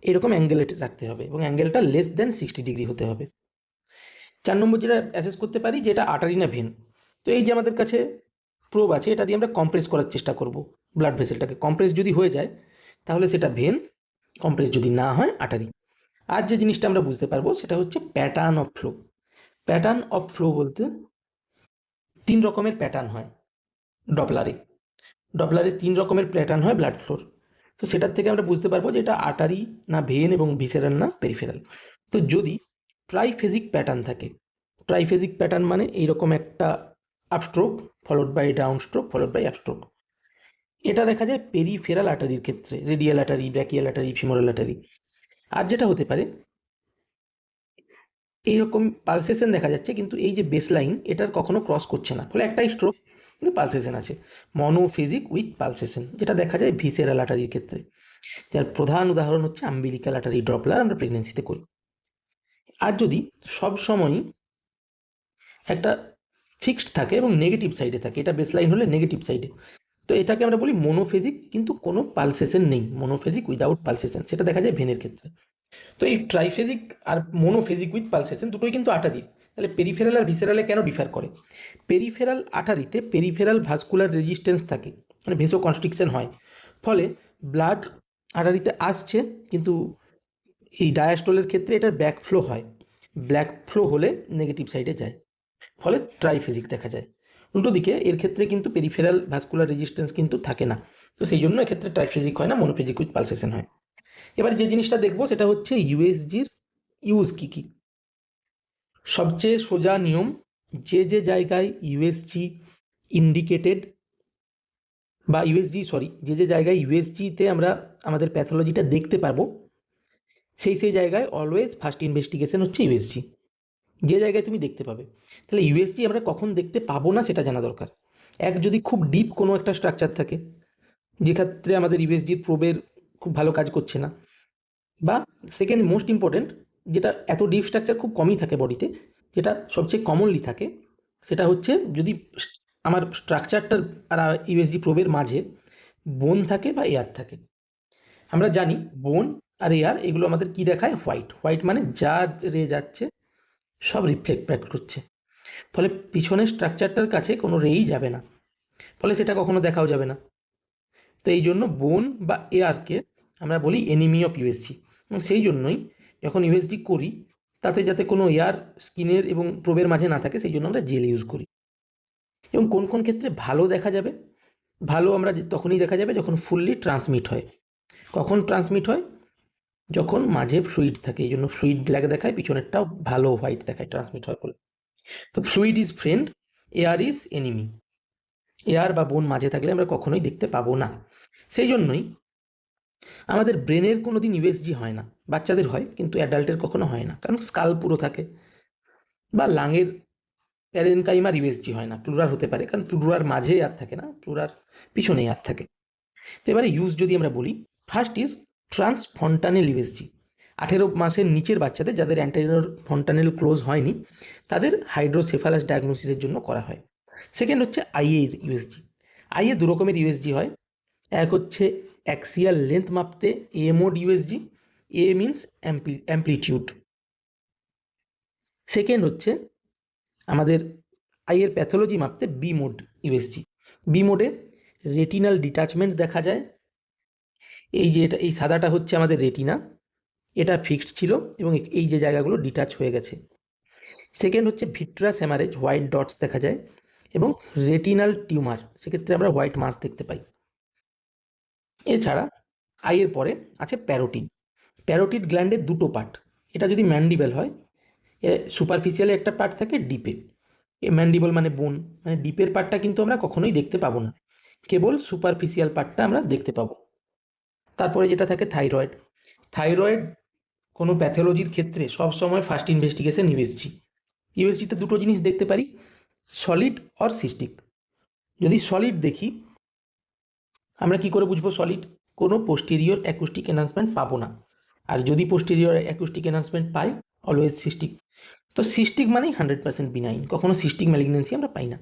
এরকম অ্যাঙ্গেলে রাখতে হবে এবং অ্যাঙ্গেলটা লেস দেন 60 ডিগ্রি হতে হবে। 4 নম্বর যেটা অ্যাসেস করতে পারি যে এটা আটারি না ভেন। তো এই যে আমাদের কাছে প্রোব আছে, এটা দিয়ে আমরা কম্প্রেস করার চেষ্টা করব ব্লাড ভেসেলটাকে। কম্প্রেস যদি হয়ে যায় তাহলে সেটা ভেন, কম্প্রেস যদি না হয় আটারি। আর যে জিনিসটা আমরা বুঝতে পারবো সেটা হচ্ছে pattern of flow. Pattern of flow বলতে 3 রকমের প্যাটার্ন হয় ডপলারে। ডপলারে 3 রকমের প্যাটার্ন হয় ব্লাড ফ্লোর। তো সেটার থেকে আমরা বুঝতে পারবো যে এটা আটারি না ভেন এবং ভিসেরাল না পেরিফেরাল। তো যদি ট্রাইফেজিক প্যাটার্ন থাকে, ট্রাইফেজিক প্যাটার্ন মানে এইরকম একটা upstroke followed by down stroke followed by upstroke, এটা দেখা যায় পেরিফেরাল আটারির ক্ষেত্রে, radial artery, brachial artery, femoral artery. আর যেটা হতে পারে এইরকম পালসেশন দেখা যাচ্ছে কিন্তু এই যে বেস লাইন এটার কখনো ক্রস করছে না, ফলে একটাই স্ট্রোক কিন্তু পালসেশন আছে, মনোফেজিক উইথ পালসেশন, যেটা দেখা যায় ভিসেরাল আটারির ক্ষেত্রে, যার প্রধান উদাহরণ হচ্ছে আম্বিলিকাল আটারি ড্রপলার আমরা প্রেগনেন্সিতে করি। আর যদি সব সময়ই একটা ফিক্সড থাকে এবং নেগেটিভ সাইডে থাকে, এটা বেস লাইন হলে নেগেটিভ সাইডে, তো এটাকে আমরা বলি মনোফেজিক কিন্তু কোনো পালসেশন নেই, মনোফেজিক উইদাউট পালসেশন, সেটা দেখা যায় ভেনের ক্ষেত্রে। তো এই ট্রাইফেজিক আর মনোফেজিক উইথ পালসেশন দুটোই কিন্তু আটারির। তাহলে পেরিফেরাল আর ভিসেরালে কেন ডিফার করে? পেরিফেরাল আটারিতে পেরিফেরাল ভাস্কুলার রেজিস্ট্যান্স থাকে, মানে ভেসো কনস্ট্রিকশন হয়, ফলে ব্লাড আটারিতে আসছে কিন্তু এই ডায়াস্টলের ক্ষেত্রে এটার ব্যাকফ্লো হয়, ব্ল্যাক ফ্লো হলে নেগেটিভ সাইডে যায়, ফলে ট্রাইফেজিক দেখা যায়। উল্টো দিকে এর ক্ষেত্রে কিন্তু পেরিফেরাল ভাস্কুলার রেজিস্ট্যান্স কিন্তু থাকে না, তো সেই জন্য এক্ষেত্রে ট্রাইফেজিক হয় না, মনোফেজিক উইথ পালসেশন হয়। এবার যে জিনিসটা দেখবো সেটা হচ্ছে ইউএসজির ইউজ কী কী। সবচেয়ে সোজা নিয়ম, যে যে জায়গায় ইউএসজি ইন্ডিকেটেড বা যে যে জায়গায় ইউএসজিতে আমরা আমাদের প্যাথোলজিটা দেখতে পারবো, সেই জায়গায় অলওয়েজ ফার্স্ট ইনভেস্টিগেশন হচ্ছে ইউএসজি। যে জায়গায় তুমি দেখতে পাবে, তাহলে ইউএসজি আমরা কখন দেখতে পাবো না সেটা জানা দরকার। এক, যদি খুব ডিপ কোনো একটা স্ট্রাকচার থাকে যেক্ষেত্রে আমাদের ইউএসজির প্রোবের খুব ভালো কাজ করছে না, বা সেকেন্ড মোস্ট ইম্পর্টেন্ট, যেটা এত ডিপ স্ট্রাকচার খুব কমই থাকে বডিতে, যেটা সবচেয়ে কমনলি থাকে, সেটা হচ্ছে যদি আমার স্ট্রাকচারটার আর ইউএসজি প্রোবের মাঝে বোন থাকে বা এয়ার থাকে। আমরা জানি বোন আর এয়ার এগুলো আমাদের কি দেখায়, হোয়াইট। হোয়াইট মানে যা রে যাচ্ছে সব রিফ্লেক্ট ব্যাক করছে, ফলে পিছনের স্ট্রাকচারটার কাছে কোনো রেই যাবে না, ফলে সেটা কখনো দেখাও যাবে না। তো এই জন্য বোন বা এয়ারকে আমরা বলি এনিমি অফ ইউএসজি, এবং সেই জন্যই যখন ইউএসজি করি তাতে যাতে কোনো এয়ার স্কিনের এবং প্রোবের মাঝে না থাকে, সেই জন্য আমরা জেল ইউজ করি। এবং কোন কোন ক্ষেত্রে ভালো দেখা যাবে, ভালো আমরা তখনই দেখা যাবে যখন ফুললি ট্রান্সমিট হয়। কখন ট্রান্সমিট হয়, যখন মাঝে ফ্লুইড থাকে, এই জন্য ফ্লুইড ব্ল্যাক দেখায়, পিছনেরটাও ভালো হোয়াইট দেখায় ট্রান্সমিট হয় বলে। তো fluid is friend, air is enemy. Air বা বোন মাঝে থাকলে আমরা কখনোই দেখতে পাবো না। সেই জন্যই আমাদের ব্রেনের কোনো দিন ইউএসজি হয় না, বাচ্চাদের হয় কিন্তু অ্যাডাল্টের কখনো হয় না, কারণ স্কাল পুরো থাকে। বা লাঙের প্যারেনকাইমার ইউএসজি হয় না, প্লুরার হতে পারে, কারণ প্লুরার মাঝে এয়ার থাকে না, প্লুরার পিছনে এয়ার থাকে। তো এবারে ইউজ যদি আমরা বলি, ফার্স্ট ইজ ট্রান্সফন্টানেল ইউএসজি। 18 মাসের নিচের বাচ্চাদের যাদের অ্যান্টেরিয়র ফন্টানেল ক্লোজ হয়নি, তাদের হাইড্রোসেফালাস ডায়াগনোসিসের জন্য করা হয়। সেকেন্ড হচ্ছে আইএ ইউএসজি। আইএ দু রকমের ইউএসজি হয়, এক হচ্ছে অ্যাক্সিয়াল লেন্থ মাপতে এ mode USG, a means amplitude. Second হচ্ছে আমাদের আইয়ের প্যাথোলজি মাপতে বি মোড ইউএসজি। বি মোডে রেটিনাল ডিটাচমেন্ট দেখা যায়। এই যে এই সাদাটা হচ্ছে আমাদের রেটিনা, এটা ফিক্সড ছিল এবং এই যে জায়গাগুলো ডিটাচ হয়ে গেছে। সেকেন্ড হচ্ছে ভিট্রাস হ্যামারেজ, হোয়াইট ডটস দেখা যায়, এবং রেটিনাল টিউমার, সেক্ষেত্রে আমরা হোয়াইট মাস দেখতে পাই। এছাড়া আইয়ের পরে আছে প্যারোটিড। প্যারোটিড গ্ল্যান্ডের দুটো পার্ট, এটা যদি ম্যান্ডিবেল হয়, সুপারফিশিয়ালে একটা পার্ট থাকে, ডিপে। ম্যান্ডিবল মানে বোন, মানে ডিপের পার্টটা কিন্তু আমরা কখনোই দেখতে পাবো না, কেবল সুপারফিশিয়াল পার্টটা আমরা দেখতে পাবো। তারপরে যেটা থাকে থাইরয়েড। থাইরয়েড কোনো প্যাথোলজির ক্ষেত্রে সবসময় ফার্স্ট ইনভেস্টিগেশন ইউএসজি। ইউএসজিতে দুটো জিনিস দেখতে পারি, সলিড অর সিস্টিক। যদি সলিড দেখি, আমরা কি করে বুঝবো সলিড, কোনো পোস্টেরিয়র অ্যাকুস্টিক এনহান্সমেন্ট পাবো না, আর যদি পোস্টেরিয়র অ্যাকুস্টিক এনহান্সমেন্ট পাই, অলওয়েজ সিস্টিক। তো সিস্টিক মানেই 100% বিনাইন, কখনো সিস্টিক ম্যালিগনেন্সি আমরা পাই না।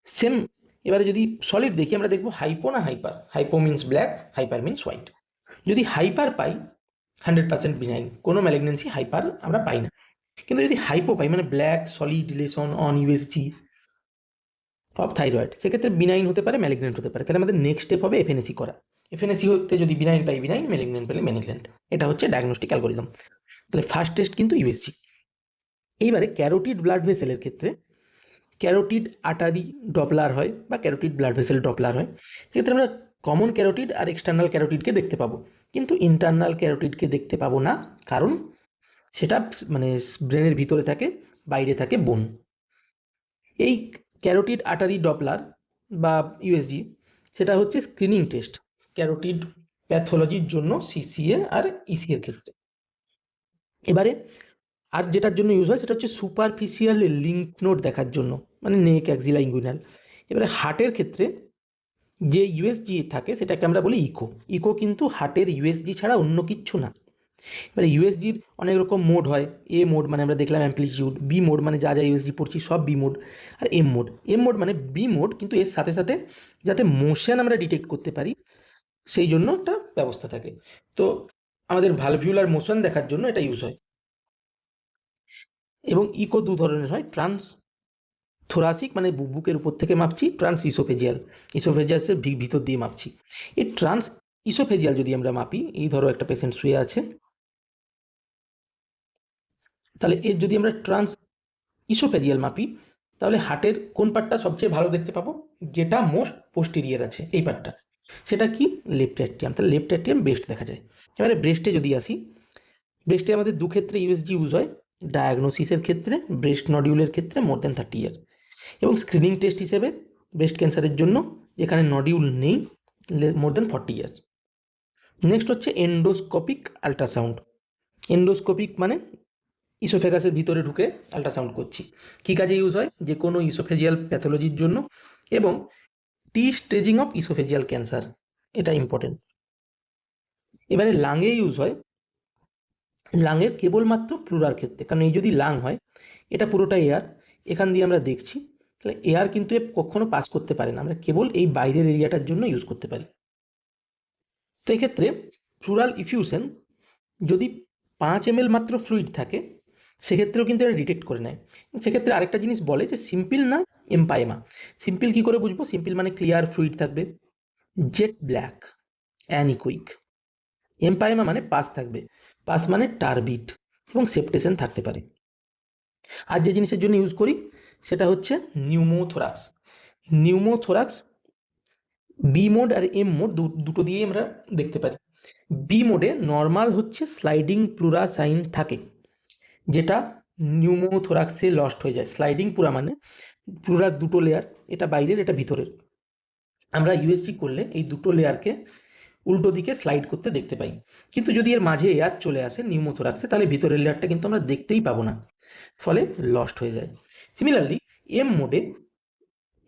সেম এবারে যদি সলিড দেখি, আমরা দেখবো হাইপো না hyper. Hypo means black, hyper means white. যদি হাইপার পাই, 100% বিনাইন, কোনো ম্যালিগনেন্সি হাইপার আমরা পাই না। কিন্তু যদি হাইপো পাই, মানে black solid relation on USG of thyroid, সেক্ষেত্রে বিনাইন হতে পারে, ম্যালিগনেন্ট হতে পারে। তাহলে আমাদের নেক্সট স্টেপ হবে এফএনএসি করা। এফএনএসি হতে যদি বিনাইন পাই বিনাইন, ম্যালিগনেন্ট পেলে ম্যালিগনেন্ট। এটা হচ্ছে ডায়াগনস্টিক অ্যালগোরিদম। তাহলে ফার্স্ট টেস্ট কিন্তু ইউএসজি। এইবারে ক্যারোটিড ব্লাড ভেসেলের ক্ষেত্রে ক্যারোটিড আর্টারি ডপলার হয় বা ক্যারোটিড ব্লাড ভেসেল ডপলার হয়। সেক্ষেত্রে আমরা কমন ক্যারোটিড আর এক্সটার্নাল ক্যারোটিডকে দেখতে পাবো, কিন্তু ইন্টারনাল ক্যারোটিডকে দেখতে পাবো না, কারণ সেটা মানে ব্রেনের ভিতরে থাকে, বাইরে থাকে বোন। এই ক্যারোটিড আর্টারি ডপলার বা ইউএসজি, সেটা হচ্ছে স্ক্রিনিং টেস্ট ক্যারোটিড প্যাথোলজির জন্য, সিসিএ আর ইসিএর ক্ষেত্রে। এবারে আর যেটার জন্য ইউজ হয় সেটা হচ্ছে সুপারফিশিয়াল লিম্ফ নোড দেখার জন্য, মানে নেক, অ্যাক্সিলা, ইঙ্গুইনাল। এবারে হার্টের ক্ষেত্রে যে ইউএসজি থাকে সেটাকে আমরা বলি ইকো। ইকো কিন্তু হার্টের ইউএসজি ছাড়া অন্য কিচ্ছু না। এবারে ইউএসজির অনেক রকম মোড হয়। এ মোড মানে আমরা দেখলাম অ্যাম্প্লিটিউড, বি মোড মানে যা যা ইউএসজি পড়ছি সব বি মোড, আর এম মোড। এম মোড মানে বি মোড কিন্তু এর সাথে সাথে যাতে মোশন আমরা ডিটেক্ট করতে পারি সেই জন্য একটা ব্যবস্থা থাকে। তো আমাদের ভালভিউলার মোশন দেখার জন্য এটা ইউজ হয়। এবং ইকো দু ধরনের হয়, ট্রান্স থোরাসিক মানে বুকের উপর থেকে মাপছি, ট্রান্স ইসোফেজিয়াল, ইসোফেজিয়াসের ভিতর দিয়ে মাপছি। এই ট্রান্স ইসোফেজিয়াল যদি আমরা মাপি, এই ধরো একটা পেশেন্ট শুয়ে আছে, তাহলে এর যদি আমরা ট্রান্স ইসোফেজিয়াল মাপি, তাহলে হার্টের কোন পার্টটা সবচেয়ে ভালো দেখতে পাবো, যেটা মোস্ট পোস্টেরিয়ার আছে এই পার্টটা, সেটা কি লেফট অ্যাট্রিয়াম। তাহলে লেফট অ্যাট্রিয়াম বেস্ট দেখা যায়। এবারে ব্রেস্টে যদি আসি, ব্রেস্টে আমাদের দু ক্ষেত্রে ইউএসজি ইউজ হয়, ডায়াগনোসিসের ক্ষেত্রে, ব্রেস্ট নডিউলের ক্ষেত্রে মোর দ্যান 30 ইয়ার, এবং স্ক্রিনিং টেস্ট হিসেবে ব্রেস্ট ক্যান্সারের জন্য যেখানে নডিউল নেই মোর দ্যান 40 ইয়ার্স। নেক্সট হচ্ছে এন্ডোস্কোপিক আল্ট্রাসাউন্ড। এন্ডোস্কোপিক মানে ইসোফেগাসের ভিতরে ঢুকে আল্ট্রাসাউন্ড করছি। কী কাজে ইউজ হয়, যে কোনো ইসোফেজিয়াল প্যাথোলজির জন্য, এবং টি স্টেজিং অফ ইসোফেজিয়াল ক্যান্সার, এটা ইম্পর্টেন্ট। এবারে লাঙে ইউজ হয়, লাঙের কেবলমাত্র প্লুরার ক্ষেত্রে, কারণ এই যদি লাং হয়, এটা পুরোটা এয়ার, এখান দিয়ে আমরা দেখছি, তাহলে এয়ার কিন্তু কখনো পাস করতে পারে না, আমরা কেবল এই বাইরের এরিয়াটার জন্য ইউজ করতে পারি। তো এক্ষেত্রে প্লুরাল ইফিউশন যদি 5 ml মাত্র ফ্লুইড থাকে, সেক্ষেত্রেও কিন্তু এটা ডিটেক্ট করে নেয়। সেক্ষেত্রে আরেকটা জিনিস বলে যে সিম্পল না এম্পাইমা। সিম্পল কি করে বুঝবো? সিম্পল মানে ক্লিয়ার ফ্লুইড থাকবে, জেট ব্ল্যাক, অ্যানিকুইক। এম্পাইমা মানে পাস থাকবে, পাস মানে টারবিট এবং সেপ্টেশন থাকতে পারে। আর যে জিনিসের জন্য ইউজ করি সেটা হচ্ছে নিউমোথোরাক্স। নিউমোথোরাক্স বি মোড আর এম মোড দুটো দিয়েই আমরা দেখতে পারি। বি মোডে নর্মাল হচ্ছে স্লাইডিং প্লুরা সাইন থাকে, যেটা নিউমোথোরাক্সে লস্ট হয়ে যায়। স্লাইডিং পুরা মানে প্লুরার দুটো লেয়ার, এটা বাইরের এটা ভিতরের। আমরা ইউএসজি করলে এই দুটো লেয়ারকে উল্টো দিকে স্লাইড করতে দেখতে পাই, কিন্তু যদি এর মাঝে এয়ার চলে আসে নিউমোথোরাক্সে, তাহলে ভিতরের লেয়ারটা কিন্তু আমরা দেখতেই পাবো না, ফলে লস্ট হয়ে যায়। সিমিলারলি এম মোডে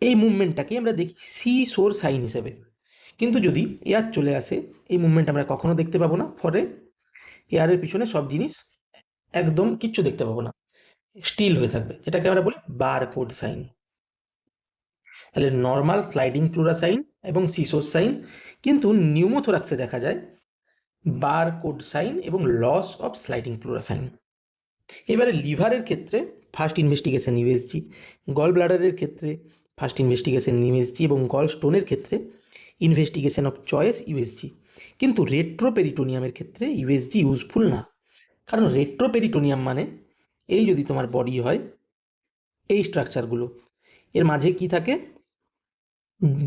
এই মুভমেন্টটাকে আমরা দেখি সি সোর সাইন হিসেবে, কিন্তু যদি এয়ার চলে আসে এই মুভমেন্ট আমরা কখনো দেখতে পাবো না, ফলে এয়ারের পিছনে সব জিনিস একদম কিচ্ছু দেখতে পাবো না, স্টিল হয়ে থাকবে, যেটাকে আমরা বলি বারকোড সাইন। তাহলে নর্মাল স্লাইডিং প্লুরা সাইন এবং সিসোর সাইন, কিন্তু নিউমোথোরাক্সে দেখা যায় বারকোড সাইন এবং loss of sliding pleura sign. এবারে লিভারের ক্ষেত্রে ফার্স্ট ইনভেস্টিগেশন ইউএসজি, গল ব্লাডারের ক্ষেত্রে ফার্স্ট ইনভেস্টিগেশন ইউএসজি, এবং গল স্টোনের ক্ষেত্রে ইনভেস্টিগেশন অফ চয়েস ইউএসজি। কিন্তু রেট্রোপেরিটোনিয়ামের ক্ষেত্রে ইউএসজি ইউজফুল না, কারণ রেট্রোপেরিটোনিয়াম মানে এই যদি তোমার বডি হয়, এই স্ট্রাকচারগুলো, এর মাঝে কি থাকে,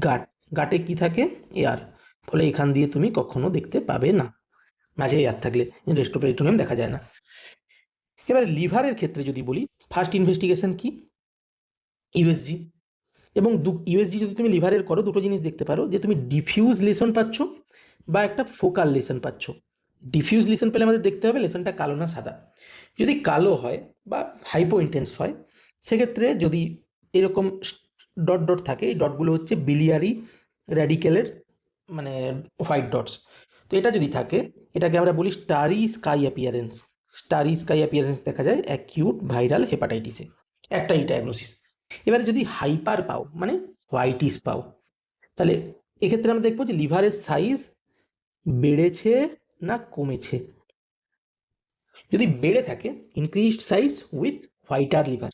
গাট, গাটে কি থাকে, এয়ার, ফলে এখান দিয়ে তুমি কখনো দেখতে পাবে না, মাঝে এয়ার থাকলে রেট্রোপেরিটোনিয়াম দেখা যায় না। এবার লিভারের ক্ষেত্রে যদি বলি, ফার্স্ট ইনভেস্টিগেশন কি, ইউএসজি। এবং ইউএসজি যদি তুমি লিভারের করো, দুটো জিনিস দেখতে পারো, যে তুমি ডিফিউজ লেশন পাচ্ছ বা একটা ফোকাল লেশন পাচ্ছ। ডিফিউজ লেশন পেলে আমাদের দেখতে হবে লেশনটা কালো না সাদা। যদি কালো হয় বা হাইপো ইন্টেন্স হয়, সেক্ষেত্রে যদি এরকম ডট ডট থাকে, এই ডটগুলো হচ্ছে বিলিয়ারি র্যাডিক্যালের মানে হোয়াইট ডটস। তো এটা যদি থাকে, এটাকে আমরা বলি starry sky appearance. Starry sky appearance দেখা যায় অ্যাকিউট ভাইরাল হেপাটাইটিসে, একটাই ডায়াগনোসিস। এবারে যদি হাইপার পাও মানে হোয়াইটিস পাও, তাহলে এক্ষেত্রে আমরা দেখবো যে লিভারের সাইজ বেড়েছে না কমেছে। যদি বেড়ে থাকে, increased size with whiter liver,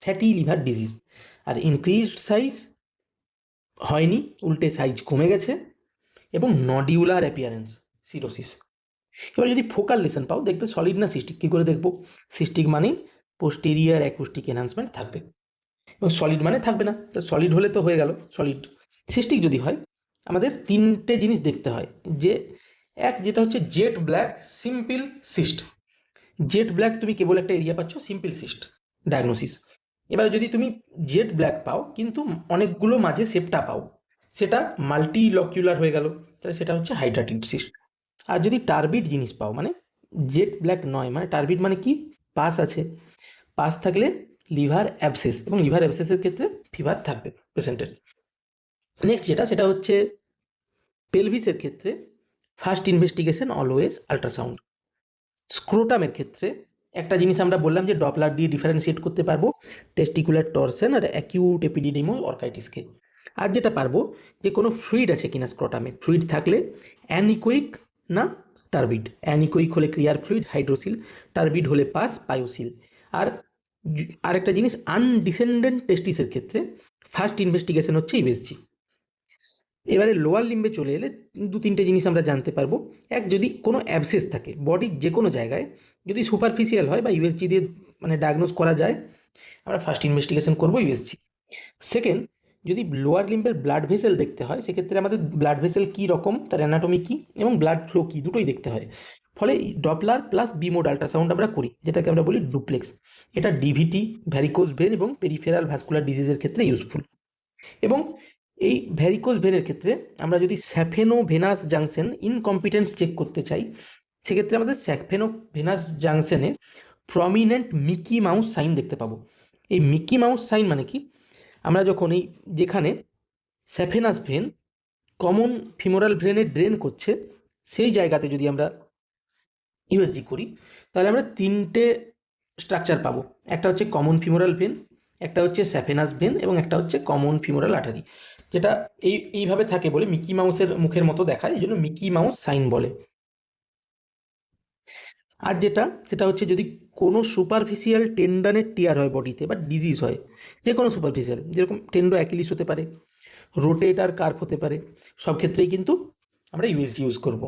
fatty liver disease. আর ইনক্রিজড সাইজ হয়নি, উল্টে সাইজ কমে গেছে, এবং নডিউলার অ্যাপিয়ারেন্স, সিরোসিস। এবার যদি ফোকাল লেশন পাও, দেখবে সলিড না সিস্টিক। কী করে দেখবো? সিস্টিক মানে পোস্টেরিয়ার অ্যাকুস্টিক এনহান্সমেন্ট থাকবে, এবং সলিড মানে থাকবে না। তো সলিড হলে তো হয়ে গেল সলিড। সিস্টিক যদি হয়, আমাদের তিনটে জিনিস দেখতে হয়, যে এক যেটা হচ্ছে jet black simple cyst. Jet black তুমি কেবল একটা এরিয়া পাচ্ছ, সিম্পল সিস্ট ডায়াগনোসিস। এবারে যদি তুমি জেট ব্ল্যাক পাও কিন্তু অনেকগুলো মাঝে সেপ্টা পাও, সেটা মাল্টি লকিউলার হয়ে গেল, তাহলে সেটা হচ্ছে হাইড্রাটিড সিস্ট। আর যদি টার্বিড জিনিস পাও, মানে জেট ব্ল্যাক নয়, মানে টার্বিড মানে কি, পাস আছে, পাস থাকলে লিভার অ্যাবসেস, এবং লিভার অ্যাবসেসের ক্ষেত্রে ফিভার থাকবে পেশেন্টের। নেক্সট যেটা, সেটা হচ্ছে পেলভিসের ক্ষেত্রে ফার্স্ট ইনভেস্টিগেশন অলওয়েজ আল্ট্রাসাউন্ড। স্ক্রোটামের ক্ষেত্রে একটা জিনিস আমরা বললাম যে ডপলার দিয়ে ডিফারেন্সিয়েট করতে পারবো টেস্টিকুলার টর্সন আর অ্যাকিউট এপিডিডিমো অর্কাইটিসকে। আর যেটা পারবো যে কোনো ফ্লুইড আছে কিনা স্ক্রোটামে, ফ্লুইড থাকলে অ্যানিকোইক না টার্বিড। অ্যানিকোইক হলে ক্লিয়ার ফ্লুইড হাইড্রোসিল, টার্বিড হলে পাস পায়োসিল। আর আরেকটা জিনিস, আনডিসেন্ডেন্ট টেস্টিসের ক্ষেত্রে ফার্স্ট ইনভেস্টিগেশন হচ্ছে ইউএসজি। এবারে লোয়ার লিম্বে চলে এলে দু তিনটে জিনিস আমরা জানতে পারবো। এক, যদি কোনো অ্যাবসেস থাকে বডির যে কোনো জায়গায়, যদি সুপারফিশিয়াল হয় বা ইউএসজি দিয়ে মানে ডায়াগনোজ করা যায়, আমরা ফার্স্ট ইনভেস্টিগেশন করবো ইউএসজি। সেকেন্ড, যদি লোয়ার লিম্বের ব্লাড ভেসেল দেখতে হয়, সেক্ষেত্রে আমাদের ব্লাড ভেসেল কী রকম, তার অ্যানাটমি কী এবং ব্লাড ফ্লো কী, দুটোই দেখতে হয়। ফলে ডপলার প্লাস বিমোড আল্ট্রাসাউন্ড আমরা করি, যেটাকে আমরা বলি ডুপ্লেক্স। এটা ডিভিটি, ভ্যারিকোজ ভেন এবং পেরিফেরাল ভাস্কুলার ডিজিজের ক্ষেত্রে ইউজফুল। এবং এই ভ্যারিকোজ ভেনের ক্ষেত্রে আমরা যদি sapheno venous junction incompetence check করতে চাই, সেক্ষেত্রে আমাদের স্যাফেনো ভেনাস জাংশনে প্রমিনেন্ট মিকি মাউস সাইন দেখতে পাবো। এই মিকি মাউস সাইন মানে কি, আমরা যখন এই যেখানে স্যাফেনাস ভেন কমন ফিমোরাল ভেনে ড্রেন করছে, সেই জায়গাতে যদি আমরা ইউএসজি করি, তাহলে আমরা তিনটে স্ট্রাকচার পাবো। একটা হচ্ছে কমন ফিমোরাল ভেন, একটা হচ্ছে স্যাফেনাস ভেন এবং একটা হচ্ছে কমন ফিমোরাল আর্টারি, যেটা এইভাবে থাকে বলে মিকি মাউসের মুখের মতো দেখায়, এই জন্য মিকি মাউস সাইন বলে। আর সেটা হচ্ছে যদি কোনো সুপারফিশিয়াল টেন্ডানের টিয়ার হয় বডিতে বা ডিজিজ হয়, যে কোনো সুপারফিশিয়াল, যেরকম টেন্ডো অ্যাকিলিস হতে পারে, রোটেটার কার্ভ হতে পারে, সব ক্ষেত্রেই কিন্তু আমরা ইউএসজি ইউজ করব।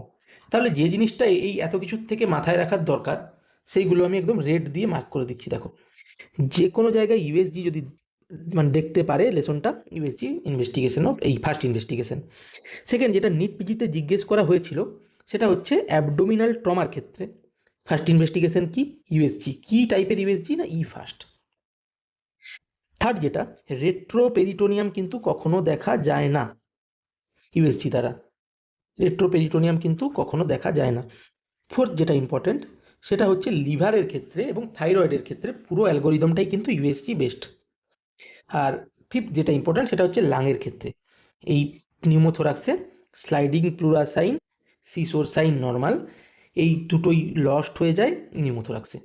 তাহলে যে জিনিসটা এই এত কিছুর থেকে মাথায় রাখার দরকার, সেইগুলো আমি একদম রেড দিয়ে মার্ক করে দিচ্ছি। দেখো, যে কোনো জায়গায় ইউএসজি যদি মানে দেখতে পারে লেসনটা, ইউএসজি ইনভেস্টিগেশন অফ এই ফার্স্ট ইনভেস্টিগেশন। সেকেন্ড, যেটা নিট পিজিতে জিজ্ঞেস করা হয়েছিল, সেটা হচ্ছে অ্যাবডোমিনাল ট্রমার ক্ষেত্রে ফার্স্ট ইনভেস্টিগেশন কি, ইউএসজি। কি টাইপের ইউএসজি না ফার্স্ট। থার্ড, যেটা রেট্রোপেরিটোনিয়াম কিন্তু কখনো দেখা যায় না ইউএসজি দ্বারা, রেট্রোপেরিটোনিয়াম কিন্তু কখনো দেখা যায় না। ফোর্থ, যেটা ইম্পর্টেন্ট, সেটা হচ্ছে লিভারের ক্ষেত্রে এবং থাইরয়েডের ক্ষেত্রে পুরো অ্যালগোরিদমটাই কিন্তু ইউএসজি বেস্ট। আর ফিফথ, যেটা ইম্পর্টেন্ট, সেটা হচ্ছে লাংয়ের ক্ষেত্রে এই নিউমোথোরাক্সে স্লাইডিং প্লুরাসাইন, সিসোর সাইন নর্মাল, এই দুটোই লস্ট হয়ে যায় নিউমোথোরাক্সে।